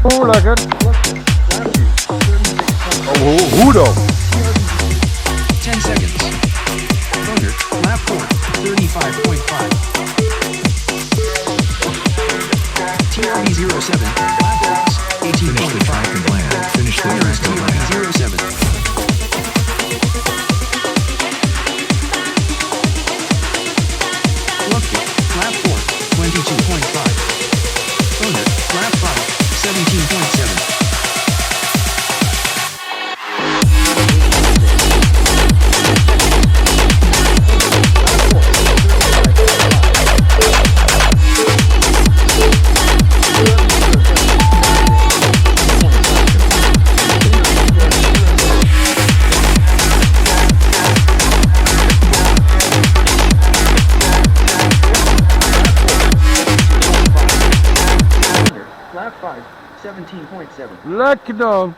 Oeh, lekker. Oh, hoe dan? 10 seconds. Thunder, lap 4, 35.5. TRD 07, lap 6, 18.5. Finish the track and land. Finish the track and land. TRD 07. Lufkin, lap 4, 22.5. Thunder, lap 5, 17.7. Lap 5, 17.7. Lekker dan.